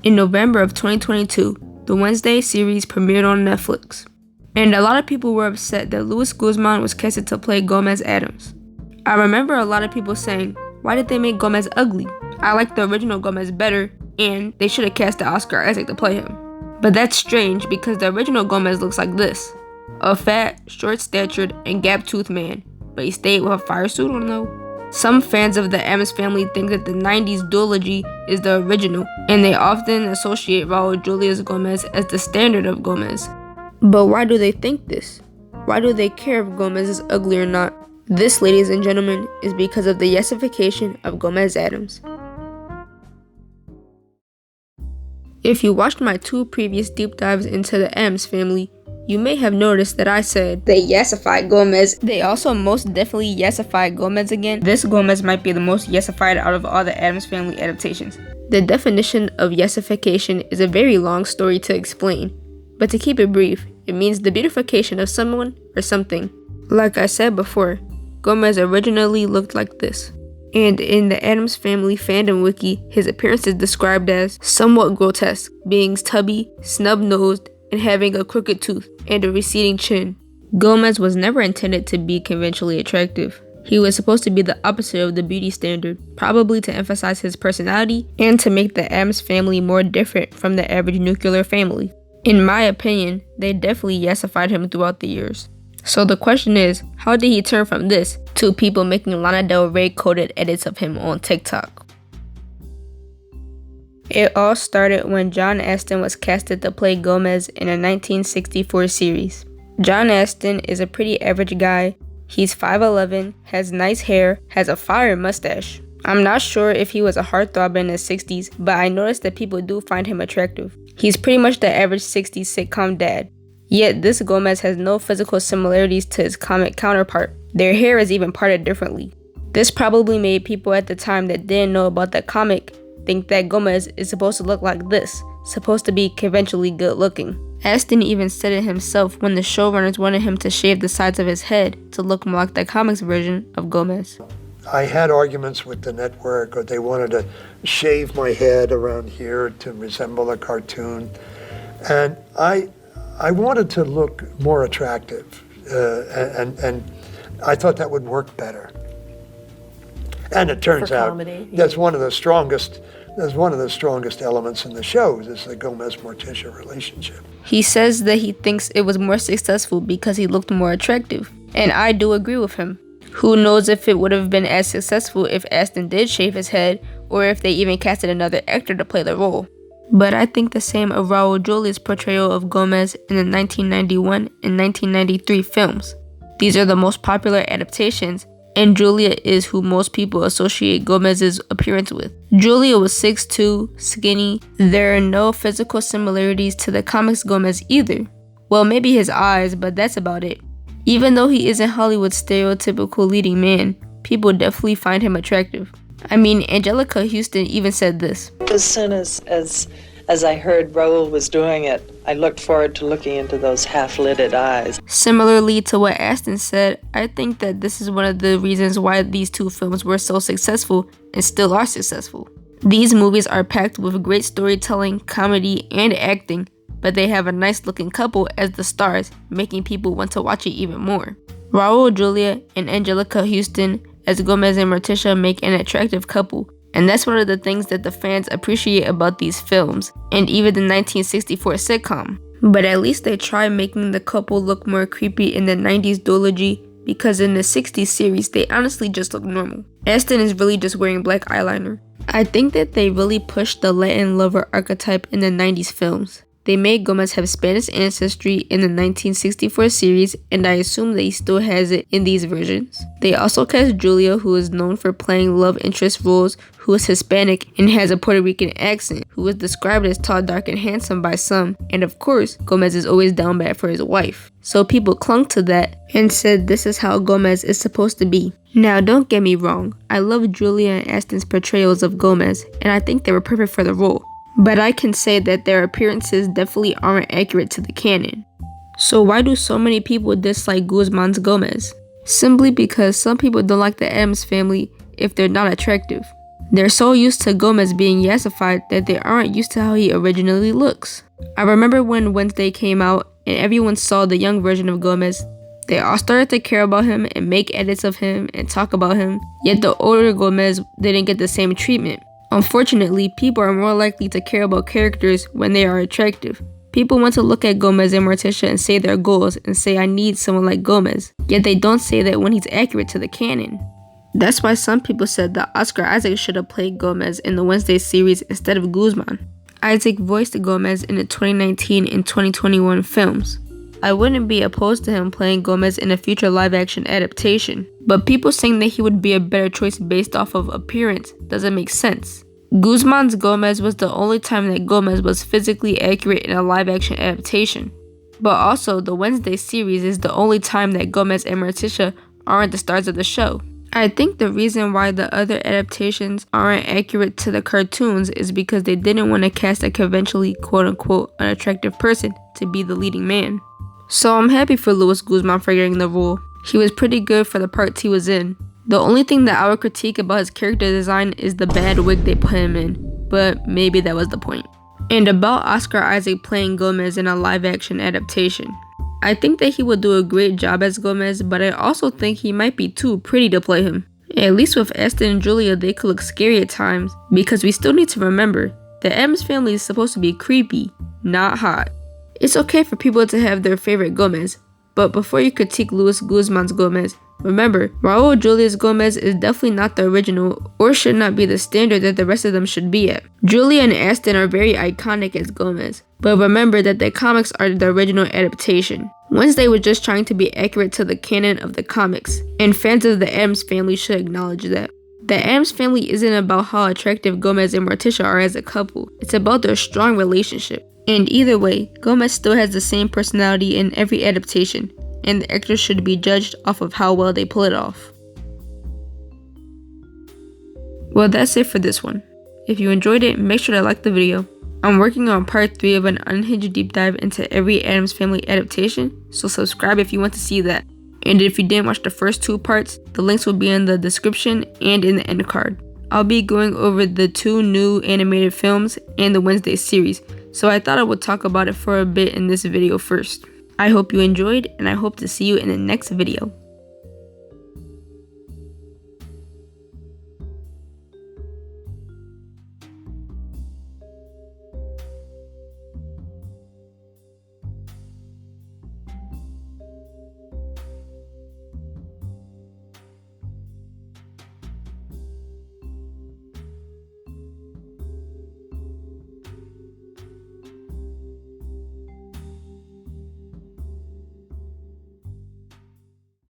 In November of 2022, the Wednesday series premiered on Netflix. And a lot of people were upset that Luis Guzman was casted to play Gomez Addams. I remember a lot of people saying, why did they make Gomez ugly? I like the original Gomez better, and they should have cast Oscar Isaac to play him. But that's strange because the original Gomez looks like this. A fat, short-statured, and gap-toothed man, but he stayed with a fire suit on though. Some fans of the Addams family think that the 90s duology is the original, and they often associate Raul Julia's Gomez as the standard of Gomez. But why do they think this? Why do they care if Gomez is ugly or not? This, ladies and gentlemen, is because of the yassification of Gomez Addams. If you watched my 2 previous deep dives into the Addams family, you may have noticed that I said they yassified Gomez. They also most definitely yassified Gomez again. This Gomez might be the most yassified out of all the Addams family adaptations. The definition of yassification is a very long story to explain, but to keep it brief, it means the beautification of someone or something. Like I said before, Gomez originally looked like this. And in the Addams Family fandom wiki, his appearance is described as somewhat grotesque, being tubby, snub-nosed, and having a crooked tooth and a receding chin. Gomez was never intended to be conventionally attractive. He was supposed to be the opposite of the beauty standard, probably to emphasize his personality and to make the Addams family more different from the average nuclear family. In my opinion, they definitely yassified him throughout the years. So the question is, how did he turn from this to people making Lana Del Rey coded edits of him on TikTok? It all started when John Astin was casted to play Gomez in a 1964 series. John Astin is a pretty average guy. He's 5'11", has nice hair, has a fire mustache. I'm not sure if he was a heartthrob in the 60s, but I noticed that people do find him attractive. He's pretty much the average 60s sitcom dad. Yet this Gomez has no physical similarities to his comic counterpart. Their hair is even parted differently. This probably made people at the time that didn't know about the comic think that Gomez is supposed to look like this, supposed to be conventionally good looking. Astin even said it himself when the showrunners wanted him to shave the sides of his head to look more like the comics version of Gomez. I had arguments with the network, or they wanted to shave my head around here to resemble a cartoon. And I wanted to look more attractive, and I thought that would work better. And it turns out that's one of the strongest elements in the show is the Gomez-Morticia relationship. He says that he thinks it was more successful because he looked more attractive, and I do agree with him. Who knows if it would have been as successful if Astin did shave his head, or if they even casted another actor to play the role. But I think the same of Raul Julia's portrayal of Gomez in the 1991 and 1993 films. These are the most popular adaptations, and Julia is who most people associate Gomez's appearance with. Julia was 6'2", skinny. There are no physical similarities to the comics Gomez either. Well, maybe his eyes, but that's about it. Even though he isn't Hollywood's stereotypical leading man, people definitely find him attractive. I mean, Angelica Houston even said this. As soon as I heard Raul was doing it, I looked forward to looking into those half-lidded eyes. Similarly to what Astin said, I think that this is one of the reasons why these 2 films were so successful and still are successful. These movies are packed with great storytelling, comedy, and acting, but they have a nice-looking couple as the stars, making people want to watch it even more. Raul Julia and Angelica Houston as Gomez and Morticia make an attractive couple, and that's one of the things that the fans appreciate about these films, and even the 1964 sitcom. But at least they try making the couple look more creepy in the 90s duology, because in the 60s series they honestly just look normal. Astin is really just wearing black eyeliner. I think that they really pushed the Latin lover archetype in the 90s films. They made Gomez have Spanish ancestry in the 1964 series, and I assume that he still has it in these versions. They also cast Julia, who is known for playing love interest roles, who is Hispanic and has a Puerto Rican accent, who is described as tall, dark, and handsome by some, and of course, Gomez is always down bad for his wife. So people clung to that and said this is how Gomez is supposed to be. Now don't get me wrong, I love Julia and Astin's portrayals of Gomez, and I think they were perfect for the role. But I can say that their appearances definitely aren't accurate to the canon. So why do so many people dislike Guzman's Gomez? Simply because some people don't like the Addams family if they're not attractive. They're so used to Gomez being yassified that they aren't used to how he originally looks. I remember when Wednesday came out and everyone saw the young version of Gomez, they all started to care about him and make edits of him and talk about him, yet the older Gomez didn't get the same treatment. Unfortunately, people are more likely to care about characters when they are attractive. People want to look at Gomez and Morticia and say their goals and say I need someone like Gomez, yet they don't say that when he's accurate to the canon. That's why some people said that Oscar Isaac should have played Gomez in the Wednesday series instead of Guzman. Isaac voiced Gomez in the 2019 and 2021 films. I wouldn't be opposed to him playing Gomez in a future live-action adaptation, but people saying that he would be a better choice based off of appearance doesn't make sense. Guzman's Gomez was the only time that Gomez was physically accurate in a live-action adaptation. But also, the Wednesday series is the only time that Gomez and Morticia aren't the stars of the show. I think the reason why the other adaptations aren't accurate to the cartoons is because they didn't want to cast a conventionally quote-unquote unattractive person to be the leading man. So I'm happy for Luis Guzman for getting the role. He was pretty good for the parts he was in. The only thing that I would critique about his character design is the bad wig they put him in, but maybe that was the point. And about Oscar Isaac playing Gomez in a live-action adaptation. I think that he would do a great job as Gomez, but I also think he might be too pretty to play him. At least with Aston and Julia, they could look scary at times, because we still need to remember, the Addams family is supposed to be creepy, not hot. It's okay for people to have their favorite Gomez, but before you critique Luis Guzman's Gomez, remember, Raul Julia's Gomez is definitely not the original or should not be the standard that the rest of them should be at. Julia and Aston are very iconic as Gomez, but remember that the comics are the original adaptation. Wednesday was just trying to be accurate to the canon of the comics, and fans of the Addams family should acknowledge that. The Addams family isn't about how attractive Gomez and Morticia are as a couple, it's about their strong relationship. And either way, Gomez still has the same personality in every adaptation, and the actors should be judged off of how well they pull it off. Well, that's it for this one. If you enjoyed it, make sure to like the video. I'm working on part 3 of an unhinged deep dive into every Addams Family adaptation, so subscribe if you want to see that. And if you didn't watch the first 2 parts, the links will be in the description and in the end card. I'll be going over the 2 new animated films and the Wednesday series, so I thought I would talk about it for a bit in this video first. I hope you enjoyed, and I hope to see you in the next video.